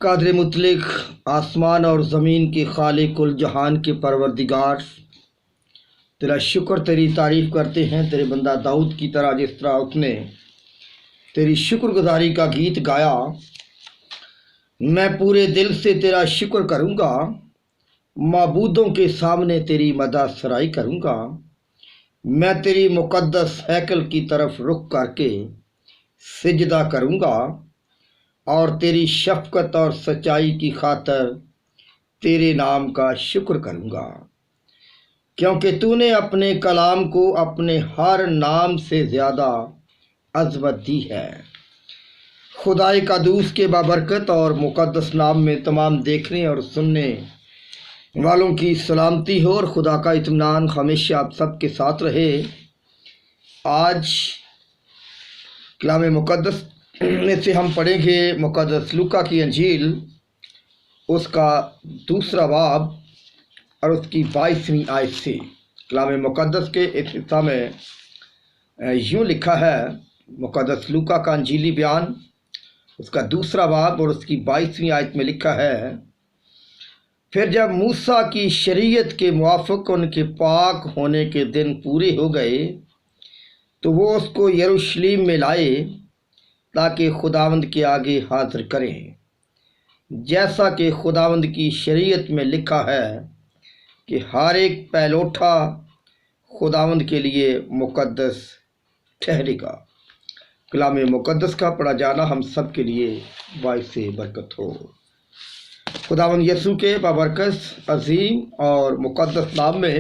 قادر مطلق، آسمان اور زمین کے خالق الجہان کے پروردگار، تیرا شکر، تیری تعریف کرتے ہیں تیرے بندہ داؤد کی طرح، جس طرح اس نے تیری شکر گزاری کا گیت گایا۔ میں پورے دل سے تیرا شکر کروں گا، معبودوں کے سامنے تیری مدح سرائی کروں گا۔ میں تیری مقدس ہیکل کی طرف رخ کر کے سجدہ کروں گا اور تیری شفقت اور سچائی کی خاطر تیرے نام کا شکر کروں گا، کیونکہ تو نے اپنے کلام کو اپنے ہر نام سے زیادہ عظمت دی ہے۔ خدائے قدوس کے بابرکت اور مقدس نام میں تمام دیکھنے اور سننے والوں کی سلامتی ہو اور خدا کا اطمینان ہمیشہ آپ سب کے ساتھ رہے۔ آج کلام مقدس میں سے ہم پڑھیں گے مقدس لوکا کی انجیل، اس کا دوسرا باب اور اس کی 22ویں آیت سے۔ کلام مقدس کے اس حصہ میں یوں لکھا ہے، مقدس لوکا کا انجیلی بیان، اس کا دوسرا باب اور اس کی 22ویں آیت میں لکھا ہے، پھر جب موسیٰ کی شریعت کے موافق ان کے پاک ہونے کے دن پورے ہو گئے تو وہ اس کو یروشلم میں لائے تاکہ خداوند کے آگے حاضر کریں، جیسا کہ خداوند کی شریعت میں لکھا ہے کہ ہر ایک پہلوٹا خداوند کے لیے مقدس ٹھہرے گا۔ کلام مقدس کا پڑھا جانا ہم سب کے لیے باعث برکت ہو۔ خداوند یسوع کے بابرکت، عظیم اور مقدس نام میں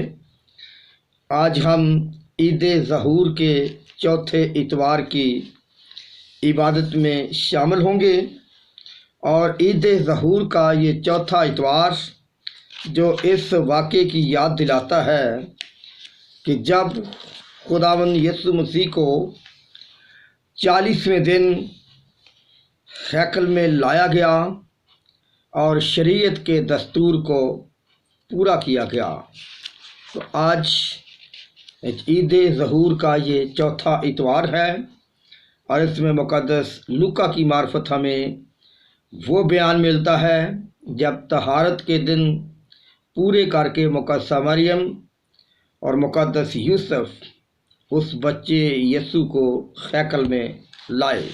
آج ہم عید ظہور کے چوتھے اتوار کی عبادت میں شامل ہوں گے، اور عید ظہور کا یہ چوتھا اتوار جو اس واقعے کی یاد دلاتا ہے کہ جب خداوند یسوع مسیح کو 40ویں دن ہیکل میں لایا گیا اور شریعت کے دستور کو پورا کیا گیا، تو آج عید ظہور کا یہ چوتھا اتوار ہے، اور اس میں مقدس لوکا کی معرفت ہمیں وہ بیان ملتا ہے جب طہارت کے دن پورے کر کے مقدسہ مریم اور مقدس یوسف اس بچے یسوع کو ہیکل میں لائے۔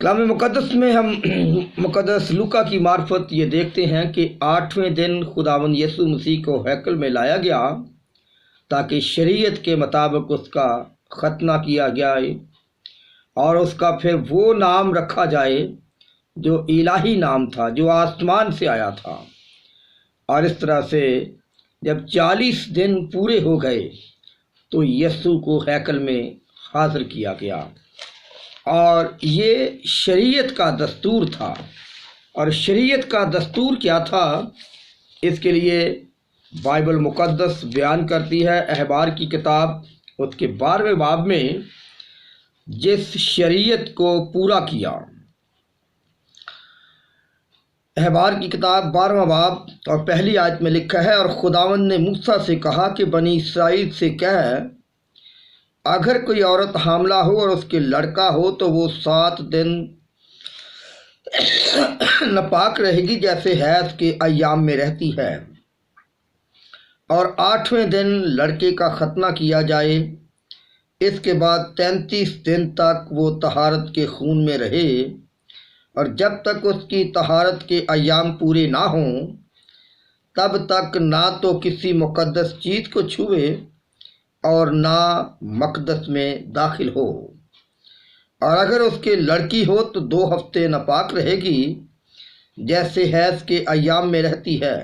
کلام مقدس میں ہم مقدس لوکا کی معرفت یہ دیکھتے ہیں کہ 8ویں دن خداوند یسوع مسیح کو ہیکل میں لایا گیا تاکہ شریعت کے مطابق اس کا ختنہ کیا جائے اور اس کا پھر وہ نام رکھا جائے جو الہی نام تھا، جو آسمان سے آیا تھا۔ اور اس طرح سے جب 40 دن پورے ہو گئے تو یسوع کو ہیکل میں حاضر کیا گیا، اور یہ شریعت کا دستور تھا۔ اور شریعت کا دستور کیا تھا، اس کے لیے بائبل مقدس بیان کرتی ہے، احبار کی کتاب اس کے 12ویں باب میں، جس شریعت کو پورا کیا۔ احبار کی کتاب 12واں باب اور پہلی آیت میں لکھا ہے، اور خداوند نے موسیٰ سے کہا کہ بنی اسرائیل سے کہہ، اگر کوئی عورت حاملہ ہو اور اس کے لڑکا ہو تو وہ 7 دن ناپاک رہے گی جیسے حیض کے ایام میں رہتی ہے، اور 8ویں دن لڑکے کا ختنہ کیا جائے۔ اس کے بعد 33 دن تک وہ طہارت کے خون میں رہے، اور جب تک اس کی طہارت کے ایام پورے نہ ہوں تب تک نہ تو کسی مقدس چیز کو چھوئے اور نہ مقدس میں داخل ہو، اور اگر اس کے لڑکی ہو تو 2 ہفتے ناپاک رہے گی جیسے حیض کے ایام میں رہتی ہے۔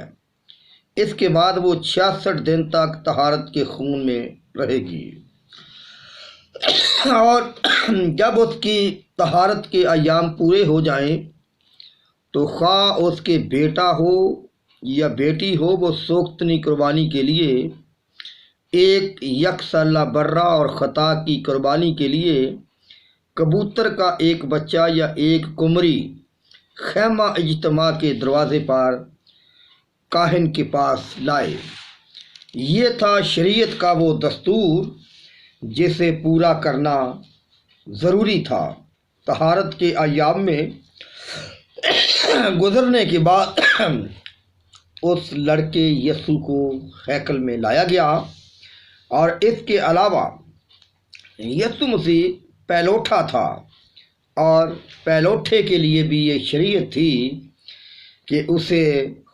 اس کے بعد وہ 66 دن تک طہارت کے خون میں رہے گی، اور جب اس کی طہارت کے ایام پورے ہو جائیں تو خواہ اس کے بیٹا ہو یا بیٹی ہو، وہ سوختنی قربانی کے لیے ایک یکسالہ برہ اور خطا کی قربانی کے لیے کبوتر کا ایک بچہ یا ایک قمری خیمہ اجتماع کے دروازے پر کاہن کے پاس لائے۔ یہ تھا شریعت کا وہ دستور جسے پورا کرنا ضروری تھا۔ طہارت کے ایام میں गुजरने के बाद उस लड़के यीशु को हैकल में लाया गया। और इसके अलावा यीशु मसीह पैलोठा था, और पैलोठे के लिए भी ये शरीयत थी कि उसे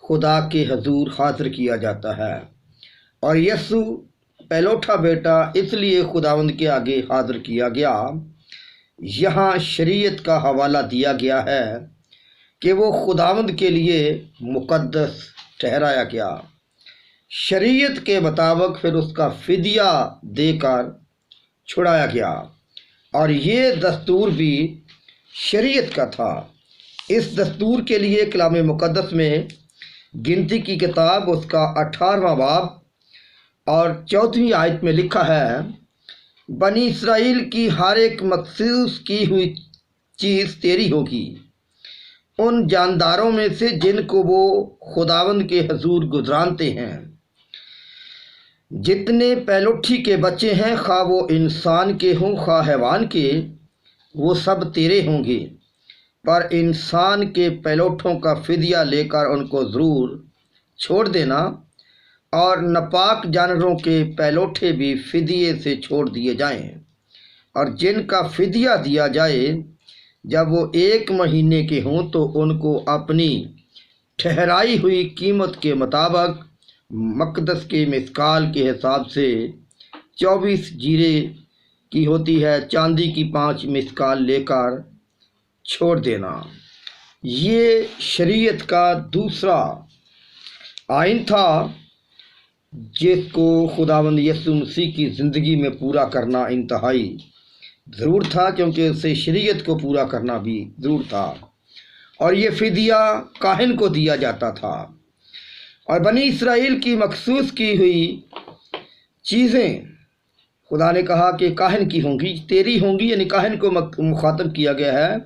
खुदा के हजूर हाजिर किया जाता है। और यीशु पैलोठा बेटा इसलिए खुदावंद के आगे हाजिर किया गया। यहाँ शरीयत का हवाला दिया गया है कि वो खुदावंद के लिए मुकद्दस ठहराया गया। शरीयत के मुताबिक फिर उसका फिदिया देकर छुड़ाया गया, और ये दस्तूर भी शरीयत का था। इस दस्तूर के लिए कलाम मुकद्दस में गिनती की किताब उसका 18वां बाब और 4वीं आयत में लिखा है, बनी इसराइल की हर एक मखसूस की हुई चीज़ तेरी होगी, उन जानदारों में से जिनको वो खुदावंद के हजूर गुजरानते हैं। जितने पैलोठी के बच्चे हैं, खा वो इंसान के हों खा हैवान के, वो सब तेरे होंगे, पर इंसान के पैलोठों का फिदिया लेकर उनको ज़रूर छोड़ देना, और नापाक जानवरों के पैलोठे भी फिदिये से छोड़ दिए जाएं। और जिनका फिदिया दिया जाए जब वो 1 महीने के हों तो उनको अपनी ठहराई हुई कीमत के मुताबिक मकदस के मिसकाल के हिसाब से 24 जीरे की होती है, चांदी की 5 मिसकाल लेकर छोड़ देना। ये शरीयत का दूसरा आइन था जिसको खुदावंद यीशु मसीह की ज़िंदगी में पूरा करना इंतहाई ज़रूर था, क्योंकि उसे शरीयत को पूरा करना भी ज़रूर था। और ये फिदिया काहिन को दिया जाता था, और बनी इसराइल की मखसूस की हुई चीज़ें खुदा ने कहा कि काहिन की होंगी, तेरी होंगी, यानी काहिन को मुखातब किया गया है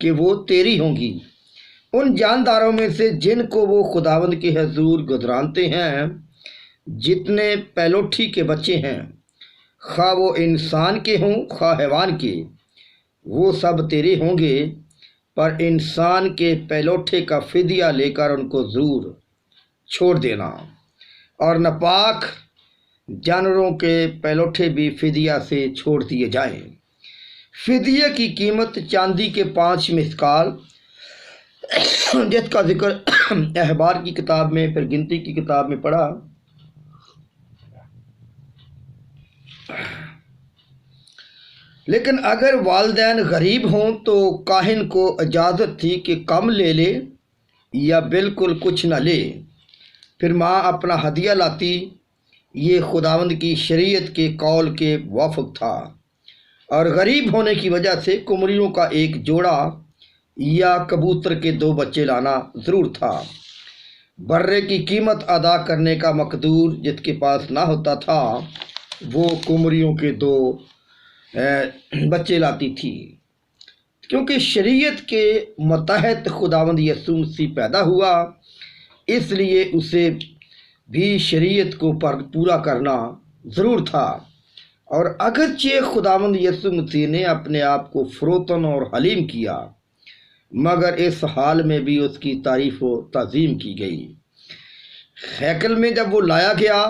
कि वो तेरी होंगी। उन जानदारों में से जिनको वो खुदावंद के हजूर गुजरानते हैं, जितने पैलोठी के बच्चे हैं, खा वो इंसान के हों खा हैवान के, वो सब तेरे होंगे, पर इंसान के पैलोठे का फिदिया लेकर उनको ज़रूर छोड़ देना, और नापाक जानवरों के पैलोठे भी फिदिया से छोड़ दिए जाएं। फिदिया की कीमत चांदी के 5 मिसकाल, जिसका जिक्र अहबार की किताब में फिर गिनती की किताब में पढ़ा। लेकिन अगर वालिदैन गरीब हों तो काहिन को इजाज़त थी कि कम ले ले या बिल्कुल कुछ न ले। फिर माँ अपना हदिया लाती। ये खुदावंद की शरीयत के कौल के वाफक था, और गरीब होने की वजह से कुमरियों का एक जोड़ा या कबूतर के 2 बच्चे लाना ज़रूर था। बर्रे की कीमत अदा करने का मकदूर जिसके पास ना होता था, वो कुमरियों के 2 बच्चे लाती थी, क्योंकि शरीयत के मतहत खुदावंद यीशु मसीह पैदा हुआ, इसलिए उसे भी शरीयत को पूरा करना ज़रूर था। और अगरचे खुदावंद यीशु मसीह ने अपने आप को फ़रोतन और हलीम किया, मगर इस हाल में भी उसकी तारीफ़ व ताज़ीम की गई। हैकल में जब वो लाया गया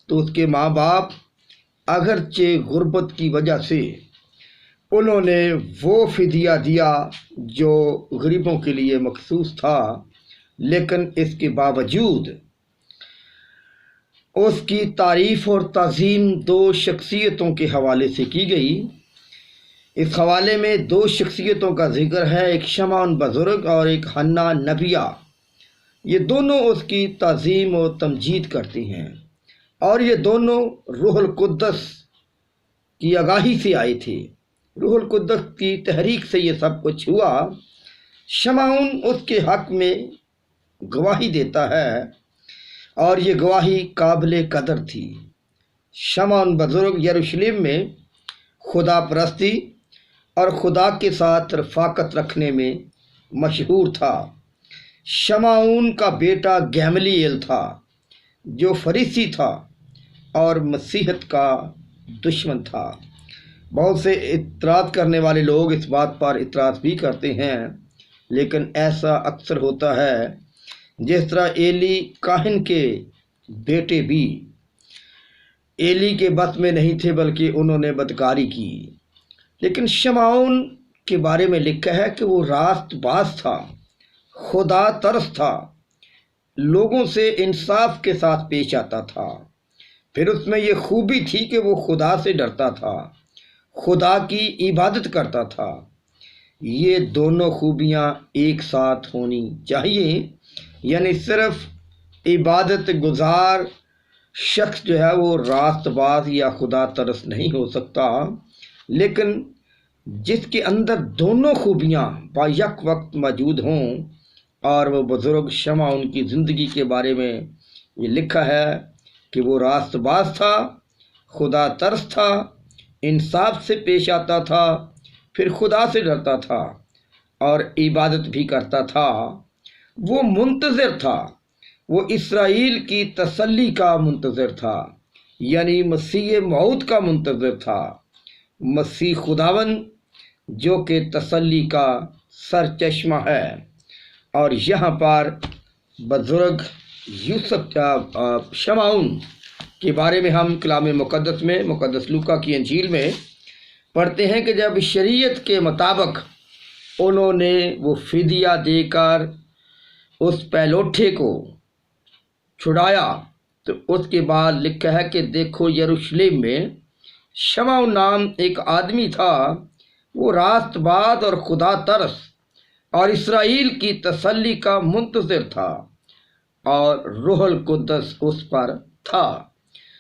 तो उसके माँ बाप अगरचे गुर्बत की वजह से उन्होंने वो फिदिया दिया जो गरीबों के लिए मखसूस था, लेकिन इसके बावजूद उसकी तारीफ़ और ताज़ीम 2 शख्सियतों के हवाले से की गई। इस हवाले में 2 शख्सियतों का जिक्र है, एक शमौन बुज़ुर्ग और एक हन्ना नबिया। ये दोनों उसकी ताज़ीम और तमजीद करती हैं, और ये दोनों रूहुल कुद्दस की आगाही से आए थे। रूहुल कुद्दस की तहरीक से ये सब कुछ हुआ। शमौन उसके हक़ में गवाही देता है, और ये गवाही काबिल कदर थी। शमौन बुज़ुर्ग यरूशलेम में खुदा परस्ती और खुदा के साथ रफ़ाकत रखने में मशहूर था। शमौन का बेटा गैमलीएल था, जो फरीसी था और मसीहत का दुश्मन था। बहुत से इतराज़ करने वाले लोग इस बात पर इतराज़ भी करते हैं لیکن ایسا اکثر ہوتا ہے جس طرح ایلی کاہن کے بیٹے بھی ایلی کے بس میں نہیں تھے، بلکہ انہوں نے بدکاری کی۔ لیکن شمعون کے بارے میں لکھا ہے کہ وہ راست باز تھا، خدا ترس تھا، لوگوں سے انصاف کے ساتھ پیش آتا تھا۔ پھر اس میں یہ خوبی تھی کہ وہ خدا سے ڈرتا تھا، خدا کی عبادت کرتا تھا۔ یہ دونوں خوبیاں ایک ساتھ ہونی چاہیے، یعنی صرف عبادت گزار شخص جو ہے وہ راست باز یا خدا ترس نہیں ہو سکتا، لیکن جس کے اندر دونوں خوبیاں با یک وقت موجود ہوں۔ اور وہ بزرگ شمعون کی زندگی کے بارے میں یہ لکھا ہے کہ وہ راست باز تھا، خدا ترس تھا، انصاف سے پیش آتا تھا، پھر خدا سے ڈرتا تھا اور عبادت بھی کرتا تھا۔ وہ منتظر تھا، وہ اسرائیل کی تسلی کا منتظر تھا، یعنی مسیح موعود کا منتظر تھا، مسیح خداوند جو کہ تسلی کا سرچشمہ ہے۔ اور یہاں پر بزرگ یوسف شمعون کے بارے میں ہم کلام مقدس میں مقدس لوکا کی انجیل میں پڑھتے ہیں کہ جب شریعت کے مطابق انہوں نے وہ فدیہ دے کر اس پہلوٹھے کو چھڑایا، تو اس کے بعد لکھا ہے کہ دیکھو یروشلم میں شمعون نام ایک آدمی تھا، وہ راست باز اور خدا ترس اور اسرائیل کی تسلی کا منتظر تھا، اور روح القدس اس پر تھا۔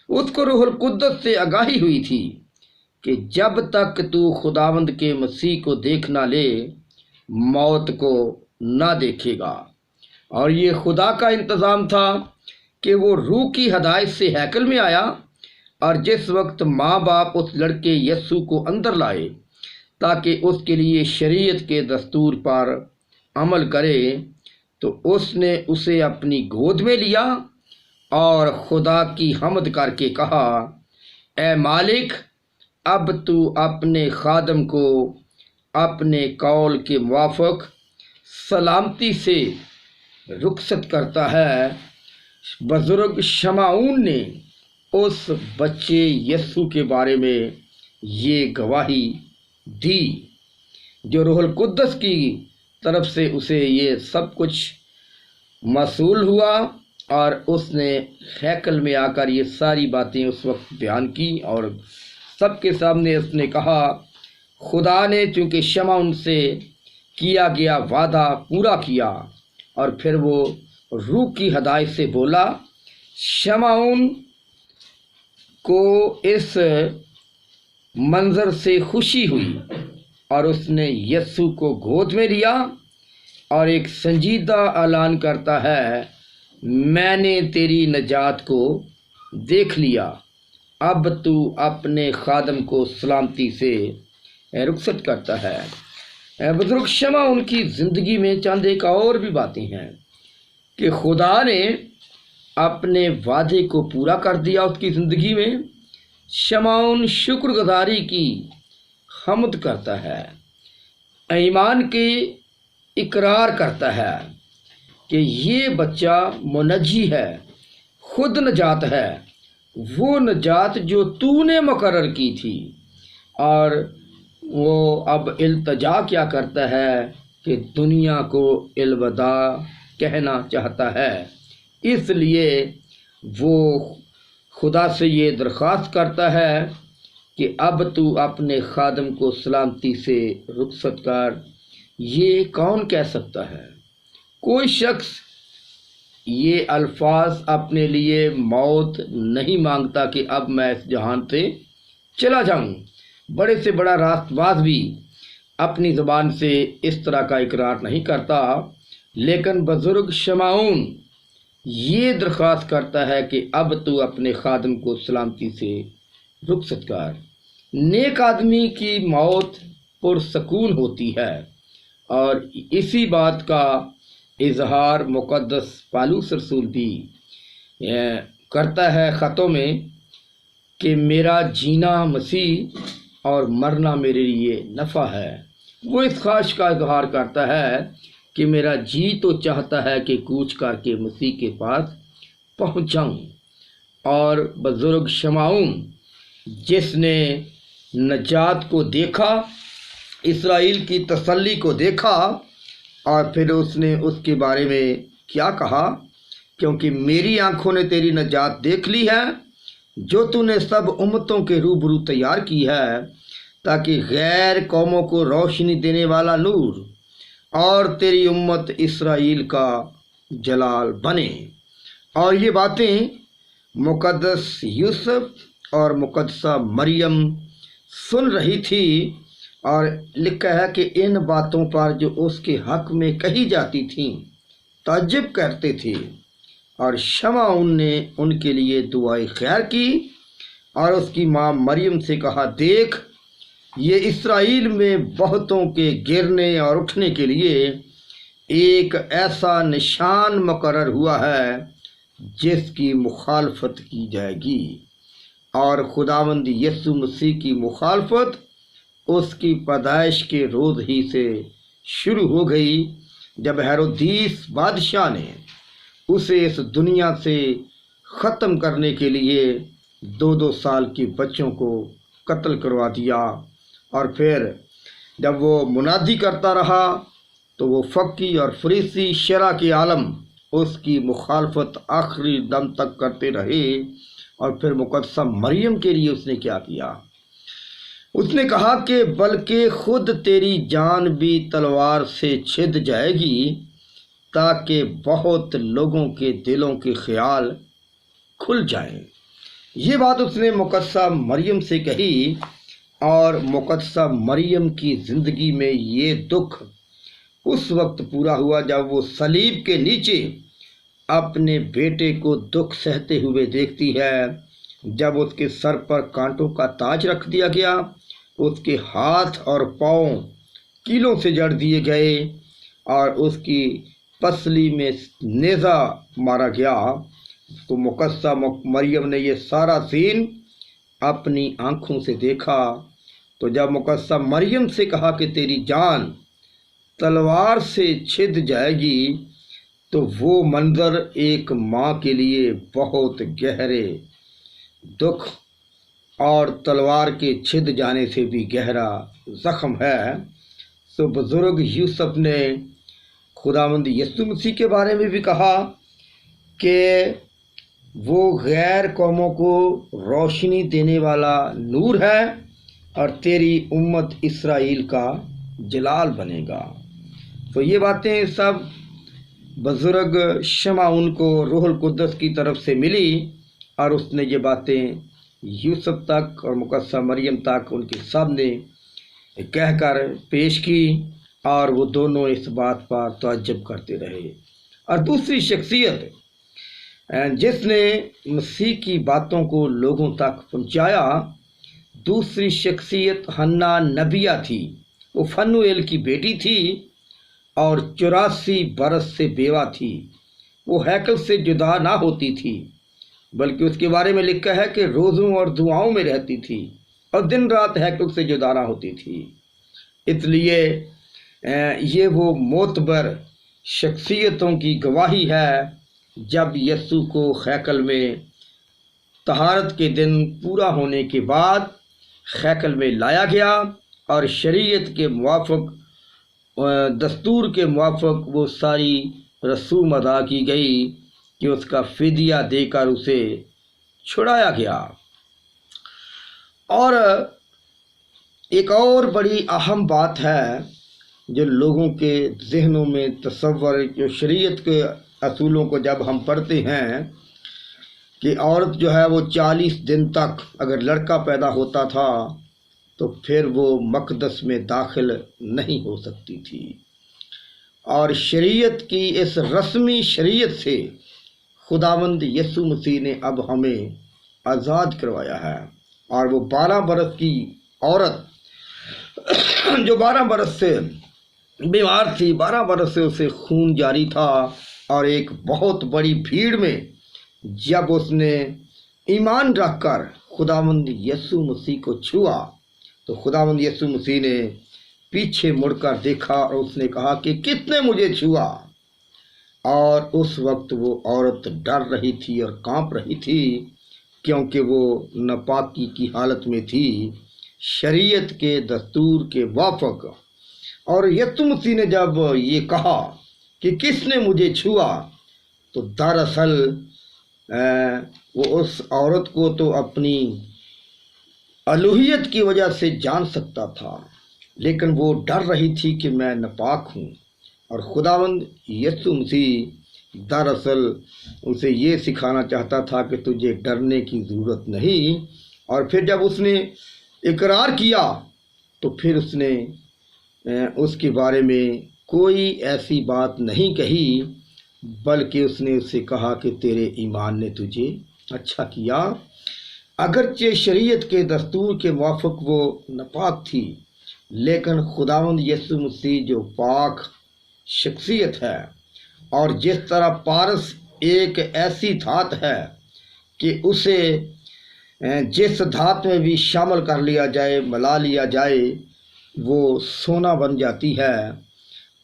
اس کو روح القدس سے آگاہی ہوئی تھی کہ جب تک تو خداوند کے مسیح کو دیکھ نہ لے، موت کو نہ دیکھے گا۔ اور یہ خدا کا انتظام تھا کہ وہ روح کی ہدایت سے ہیکل میں آیا، اور جس وقت ماں باپ اس لڑکے یسوع کو اندر لائے تاکہ اس کے لیے شریعت کے دستور پر عمل کرے، تو اس نے اسے اپنی گود میں لیا اور خدا کی حمد کر کے کہا، اے مالک، اب تو اپنے خادم کو اپنے قول کے موافق سلامتی سے رخصت کرتا ہے۔ بزرگ شمعون نے اس بچے یسوع کے بارے میں یہ گواہی دی جو روح القدس کی طرف سے اسے یہ سب کچھ موصول ہوا، اور اس نے ہیکل میں آ کر یہ ساری باتیں اس وقت بیان کی، اور سب کے سامنے اس نے کہا خدا نے چونکہ شمعون سے کیا گیا وعدہ پورا کیا۔ اور پھر وہ روح کی ہدایت سے بولا۔ شمعون کو اس منظر سے خوشی ہوئی اور اس نے یسوع کو گود میں لیا اور ایک سنجیدہ اعلان کرتا ہے، میں نے تیری نجات کو دیکھ لیا، اب تو اپنے خادم کو سلامتی سے رخصت کرتا ہے۔ بزرگ شمعون کی زندگی میں چند ایک اور بھی باتیں ہیں کہ خدا نے اپنے وعدے کو پورا کر دیا اس کی زندگی میں۔ شمعون شکر گزاری کی حمد کرتا ہے، ایمان کے اقرار کرتا ہے کہ یہ بچہ منجی ہے، خود نجات ہے، وہ نجات جو تو نے مقرر کی تھی۔ اور وہ اب التجا کیا کرتا ہے کہ دنیا کو الوداع کہنا چاہتا ہے، اس لیے وہ خدا سے یہ درخواست کرتا ہے کہ اب تو اپنے خادم کو سلامتی سے رخصت کر۔ یہ کون کہہ سکتا ہے؟ کوئی شخص یہ الفاظ اپنے لیے موت نہیں مانگتا کہ اب میں اس جہان سے چلا جاؤں۔ بڑے سے بڑا راست باز بھی اپنی زبان سے اس طرح کا اقرار نہیں کرتا، لیکن بزرگ شمعون یہ درخواست کرتا ہے کہ اب تو اپنے خادم کو سلامتی سے رخصت کر۔ نیک آدمی کی موت پرسکون ہوتی ہے، اور اسی بات کا اظہار مقدس پالوس رسول بھی کرتا ہے خطوں میں کہ میرا جینا مسیح اور مرنا میرے لیے نفع ہے۔ وہ اس خواہش کا اظہار کرتا ہے کہ میرا جی تو چاہتا ہے کہ کوچ کر کے مسیح کے پاس پہنچ جاؤں۔ اور بزرگ شمعون جس نے نجات کو دیکھا، اسرائیل کی تسلی کو دیکھا، اور پھر اس نے اس کے بارے میں کیا کہا، کیونکہ میری آنکھوں نے تیری نجات دیکھ لی ہے جو تو نے سب امتوں کے روبرو تیار کی ہے، تاکہ غیر قوموں کو روشنی دینے والا نور اور تیری امت اسرائیل کا جلال بنے۔ اور یہ باتیں مقدس یوسف اور مقدسہ مریم سن رہی تھی، اور لکھا ہے کہ ان باتوں پر جو اس کے حق میں کہی جاتی تھیں تعجب کرتے تھے۔ اور شمعون نے ان کے لیے دعائے خیر کی اور اس کی ماں مریم سے کہا، دیکھ، یہ اسرائیل میں بہتوں کے گرنے اور اٹھنے کے لیے ایک ایسا نشان مقرر ہوا ہے جس کی مخالفت کی جائے گی۔ اور خداوند یسوع مسیح کی مخالفت اس کی پیدائش کے روز ہی سے شروع ہو گئی، جب ہیرودیس بادشاہ نے اسے اس دنیا سے ختم کرنے کے لیے 2 سال کے بچوں کو قتل کروا دیا۔ اور پھر جب وہ منادی کرتا رہا تو وہ فقی اور فریسی شرع کے عالم اس کی مخالفت آخری دم تک کرتے رہے۔ اور پھر مقدسہ مریم کے لیے اس نے کیا کیا؟ اس نے کہا کہ بلکہ خود تیری جان بھی تلوار سے چھد جائے گی، تاکہ بہت لوگوں کے دلوں کے خیال کھل جائیں۔ یہ بات اس نے مقدسہ مریم سے کہی، اور مقدسہ مریم کی زندگی میں یہ دکھ اس وقت پورا ہوا جب وہ صلیب کے نیچے اپنے بیٹے کو دکھ سہتے ہوئے دیکھتی ہے، جب اس کے سر پر کانٹوں کا تاج رکھ دیا گیا، اس کے ہاتھ اور پاؤں کیلوں سے جڑ دیے گئے، اور اس کی پسلی میں نیزہ مارا گیا، تو مقدسہ مریم نے یہ سارا سین اپنی آنکھوں سے دیکھا۔ تو جب مقدسہ مریم سے کہا کہ تیری جان تلوار سے چھد جائے گی، تو وہ منظر ایک ماں کے لیے بہت گہرے دکھ اور تلوار کے چھد جانے سے بھی گہرا زخم ہے۔ تو بزرگ یوسف نے خداوند یسوع مسیح کے بارے میں بھی کہا کہ وہ غیر قوموں کو روشنی دینے والا نور ہے اور تیری امت اسرائیل کا جلال بنے گا۔ تو یہ باتیں سب بزرگ شمعون کو روح القدس کی طرف سے ملی، اور اس نے یہ باتیں یوسف تک اور مقدسہ مریم تک ان کے سامنے کہہ کر پیش کی، اور وہ دونوں اس بات پر تعجب کرتے رہے۔ اور دوسری شخصیت جس نے مسیح کی باتوں کو لوگوں تک پہنچایا، دوسری شخصیت حنا نبیہ تھی۔ وہ فنویل کی بیٹی تھی اور 84 برس سے بیوہ تھی۔ وہ ہیکل سے جدا نہ ہوتی تھی، بلکہ اس کے بارے میں لکھا ہے کہ روزوں اور دعاؤں میں رہتی تھی اور دن رات ہیکل سے جدا نہ ہوتی تھی۔ اس لیے یہ وہ معتبر شخصیتوں کی گواہی ہے۔ جب یسوع کو ہیکل میں طہارت کے دن پورا ہونے کے بعد ہیکل میں لایا گیا، اور شریعت کے موافق، دستور کے موافق وہ ساری رسوم ادا کی گئی کہ اس کا فدیہ دے کر اسے چھڑایا گیا۔ اور ایک اور بڑی اہم بات ہے جو لوگوں کے ذہنوں میں تصور، جو شریعت کے اصولوں کو جب ہم پڑھتے ہیں کہ عورت جو ہے وہ 40 دن تک اگر لڑکا پیدا ہوتا تھا تو پھر وہ مقدس میں داخل نہیں ہو سکتی تھی، اور شریعت کی اس رسمی شریعت سے خداوند یسوع مسیح نے اب ہمیں آزاد کروایا ہے۔ اور وہ 12 برس کی عورت جو 12 برس سے بیمار تھی، 12 برس سے اسے خون جاری تھا، اور ایک بہت بڑی بھیڑ میں جب اس نے ایمان رکھ کر خداوند یسوع مسیح کو چھوا تو خداوند یسوع مسیح نے पीछे मुड़कर देखा और उसने कहा कि किसने मुझे छुआ। और उस वक्त वो औरत डर रही थी और कांप रही थी, क्योंकि वो नापाकी की हालत में थी, शरीयत के दस्तूर के वाफक। और यीशु मसीह ने जब ये कहा कि किसने मुझे छुआ, तो दरअसल वो उस औरत को तो अपनी अलूहियत की वजह से जान सकता था, लेकिन वो डर रही थी कि मैं नापाक हूँ। और खुदावंद यीशु मसीह दरअसल उसे ये सिखाना चाहता था कि तुझे डरने की ज़रूरत नहीं। और फिर जब उसने इकरार किया तो फिर उसने उसके बारे में कोई ऐसी बात नहीं कही, बल्कि उसने उससे कहा कि तेरे ईमान ने तुझे अच्छा किया। अगरचे शरीयत के दस्तूर के मुआफ़िक वो नापाक थी, लेकिन खुदावंद यीशु मसीह जो पाक शख्सियत है, और जिस तरह पारस एक ऐसी धात है कि उसे जिस धात में भी शामिल कर लिया जाए, मिला लिया जाए, वो सोना बन जाती है।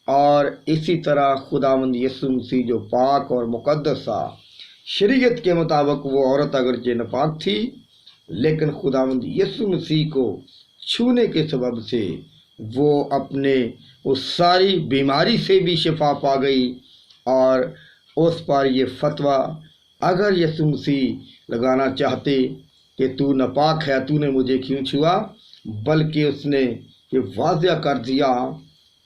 और इसी तरह खुदावंद यीशु मसीह जो पाक और मुक़द्दसा शरीयत के मुताबिक वो औरत अगरचे नापाक थी, लेकिन खुदावंद यीशु मसीह को छूने के सबब से वो अपने उस सारी बीमारी से भी शिफा पा गई। और उस पर ये फतवा अगर यीशु मसीह लगाना चाहते कि तू नापाक है, तूने मुझे क्यों छुआ, बल्कि उसने ये वाज़ह कर दिया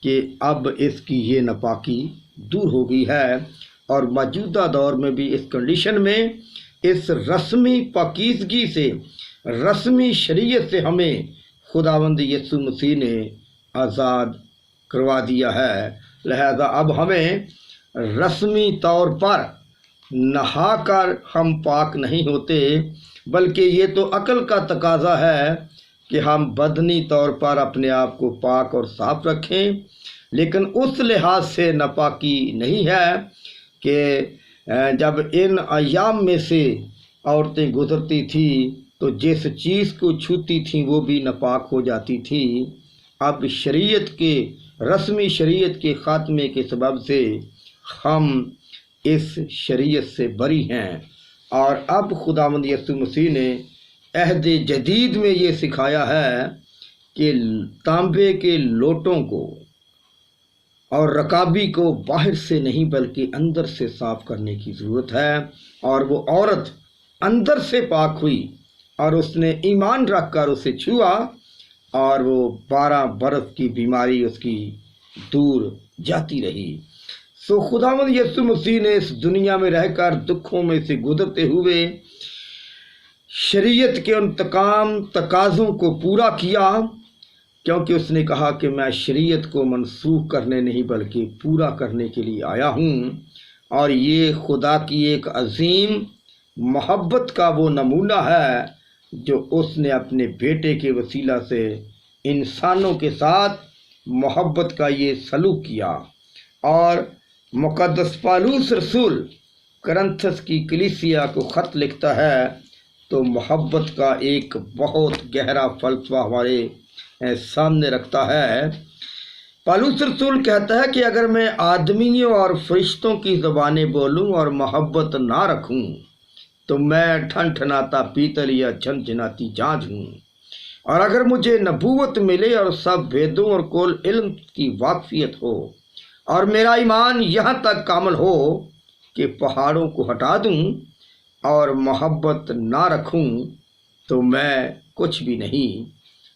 कि अब इसकी ये नापाकी दूर हो गई है। और मौजूदा दौर में भी इस कंडीशन में, इस रस्मी पाकीज़गी से, रस्मी शरीयत से हमें खुदावंद यीशु मसीह ने आज़ाद करवा दिया है। लिहाजा अब हमें रस्मी तौर पर नहाकर हम पाक नहीं होते, बल्कि ये तो अक्ल का तकाजा है कि हम बदनी तौर पर अपने आप को पाक और साफ रखें। लेकिन उस लिहाज से नापाकी नहीं है कि जब इन अय्याम में से औरतें गुजरती थी तो जिस चीज़ को छूती थी वो भी नापाक हो जाती थी। अब शरीयत के, रस्मी शरीयत के ख़ात्मे के सबब से हम इस शरीयत से बरी हैं। और अब खुदावंद यीशु मसीह ने अहद जदीद में ये सिखाया है कि तांबे के लोटों को और रकाबी को बाहर से नहीं बल्कि अंदर से साफ़ करने की ज़रूरत है। और वो औरत अंदर से पाक हुई और उसने ईमान रख कर उसे छुआ, और वो 12 बरस की बीमारी उसकी दूर जाती रही। सो खुदावंद यीशु मसीह ने इस दुनिया में रहकर दुखों में से गुजरते हुए शरीयत के उन तमाम तकाज़ों को पूरा किया, क्योंकि उसने कहा कि मैं शरीयत को मनसूख करने नहीं बल्कि पूरा करने के लिए आया हूँ। और ये खुदा की एक अजीम मोहब्बत का वो नमूना है जो उसने अपने बेटे के वसीला से इंसानों के साथ मोहब्बत का ये सलूक किया। और मुक़द्दस पौलुस रसूल करंथस की कलीसिया को ख़त लिखता है तो मोहब्बत का एक बहुत गहरा फ़लसफ़ा हमारे सामने रखता है। पौलुस रसूल कहता है कि अगर मैं आदमियों और फरिश्तों की ज़बानें बोलूं और मोहब्बत ना रखूं तो मैं ठनठनाता पीतल या झनझनाती झांझ हूँ। और अगर मुझे नबूवत मिले और सब भेदों और कुल इल्म की वाकफियत हो और मेरा ईमान यहाँ तक कामिल हो कि पहाड़ों को हटा दूँ और मोहब्बत ना रखूँ तो मैं कुछ भी नहीं।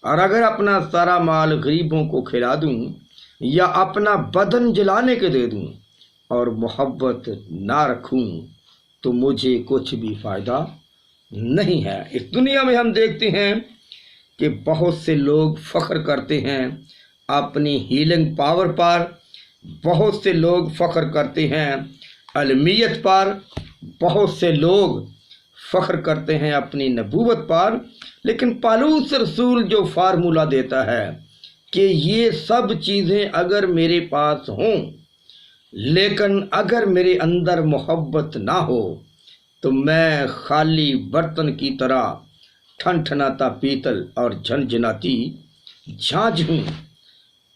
और अगर अपना सारा माल गरीबों को खिला दूँ या अपना बदन जलाने के दे दूँ और मोहब्बत ना रखूँ तो मुझे कुछ भी फ़ायदा नहीं है। इस दुनिया में हम देखते हैं कि बहुत से लोग फ़ख्र करते हैं अपनी हीलिंग पावर पर, बहुत से लोग फ़ख्र करते हैं अलमियत पर, बहुत से लोग फ़ख्र करते हैं अपनी नबूवत पर। लेकिन पौलुस रसूल जो फार्मूला देता है कि ये सब चीज़ें अगर मेरे पास हों लेकिन अगर मेरे अंदर मोहब्बत ना हो तो मैं खाली बर्तन की तरह ठनठनाता पीतल और झनझनाती झांझ हूँ।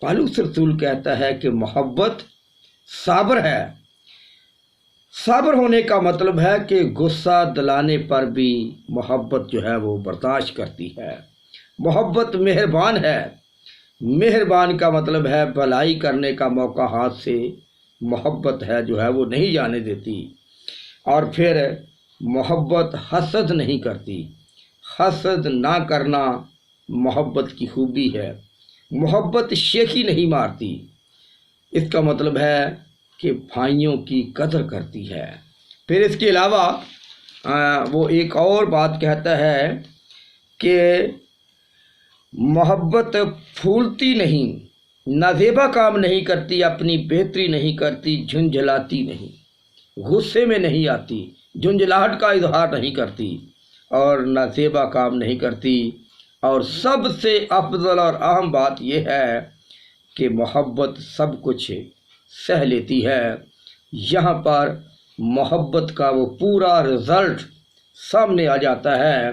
पौलुस रसूल कहता है कि मोहब्बत साबर है। साबर होने का मतलब है कि गुस्सा दिलाने पर भी मोहब्बत जो है वो बर्दाश्त करती है। मोहब्बत मेहरबान है। मेहरबान का मतलब है भलाई करने का मौका हाथ से मोहब्बत है जो है वो नहीं जाने देती। और फिर मोहब्बत हसद नहीं करती। हसद ना करना मोहब्बत की खूबी है। मोहब्बत शेखी नहीं मारती। इसका मतलब है कि भाइयों की कदर करती है। फिर इसके अलावा वो एक और बात कहता है कि मोहब्बत फूलती नहीं, नाजेबा काम नहीं करती, अपनी बेहतरी नहीं करती, झुंझलाती नहीं, गुस्से में नहीं आती, झुंझलाहट का इजहार नहीं करती और नाजेबा काम नहीं करती। और सबसे अफजल और अहम बात यह है कि मोहब्बत सब कुछ सह लेती है। यहाँ पर मोहब्बत का वो पूरा रिज़ल्ट सामने आ जाता है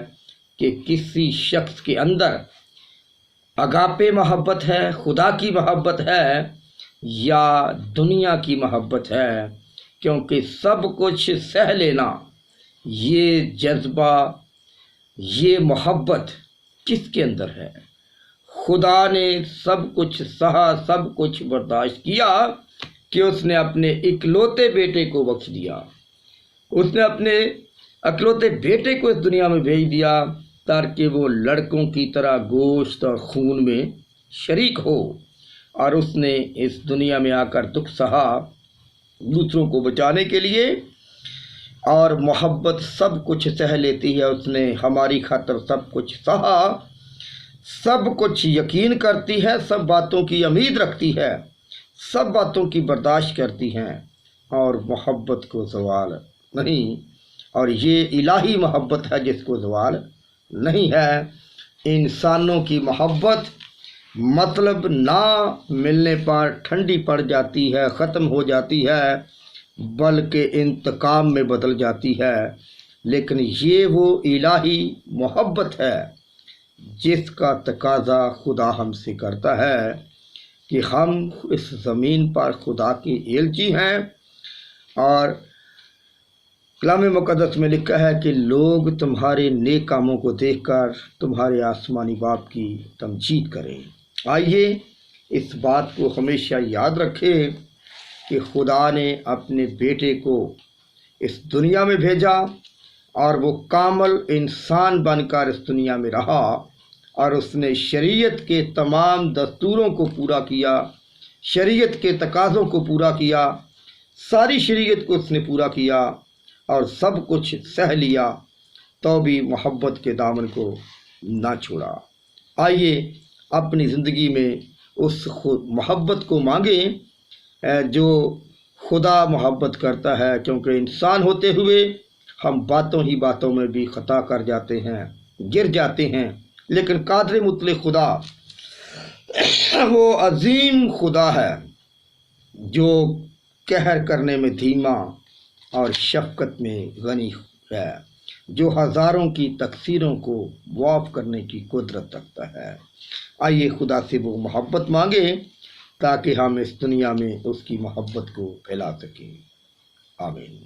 कि किसी शख्स के अंदर अगापे मोहब्बत है, खुदा की मोहब्बत है या दुनिया की मोहब्बत है। क्योंकि सब कुछ सह लेना, ये जज्बा, ये मोहब्बत किसके अंदर है? खुदा ने सब कुछ सहा, सब कुछ बर्दाश्त किया कि उसने अपने इकलौते बेटे को बख्श दिया। उसने अपने इकलौते बेटे को इस दुनिया में भेज दिया ताकि वो लड़कों की तरह गोश्त और खून में शरीक हो। और उसने इस दुनिया में आकर दुख सहा दूसरों को बचाने के लिए। और मोहब्बत सब कुछ सह लेती है। उसने हमारी खातिर सब कुछ सहा, सब कुछ यकीन करती है, सब बातों की उम्मीद रखती है, सब बातों की बर्दाश्त करती हैं और मोहब्बत को ज़वाल नहीं। और ये इलाही मोहब्बत है जिसको ज़वाल नहीं है। इंसानों की मोहब्बत मतलब ना मिलने पर ठंडी पड़ जाती है, ख़त्म हो जाती है, बल्कि इंतकाम में बदल जाती है। लेकिन ये वो इलाही मोहब्बत है जिसका तकाजा खुदा हमसे करता है कि हम इस ज़मीन पर खुदा के एलची हैं। और कलाम मुक़द्दस में लिखा है कि लोग तुम्हारे नेक कामों को देखकर तुम्हारे आसमानी बाप की तमजीद करें। आइए इस बात को हमेशा याद रखें कि खुदा ने अपने बेटे को इस दुनिया में भेजा और वो कामल इंसान बनकर इस दुनिया में रहा और उसने शरीयत के तमाम दस्तूरों को पूरा किया, शरीयत के तकाज़ों को पूरा किया, सारी शरीयत को उसने पूरा किया और सब कुछ सह लिया, तो भी मोहब्बत के दामन को ना छोड़ा। आइए अपनी ज़िंदगी में उस मोहब्बत को मांगें जो खुदा मोहब्बत करता है। क्योंकि इंसान होते हुए हम बातों ही बातों में भी ख़ता कर जाते हैं, गिर जाते हैं, लेकिन कादिर मुतलक खुदा वो अजीम खुदा है जो कहर करने में धीमा और शफ़क़त में गनी है, जो हज़ारों की तकसीरों को वाफ़ करने की कुदरत रखता है। आइए खुदा से वो मोहब्बत मांगे ताकि हम इस दुनिया में उसकी मोहब्बत को फैला सकें। आमीन।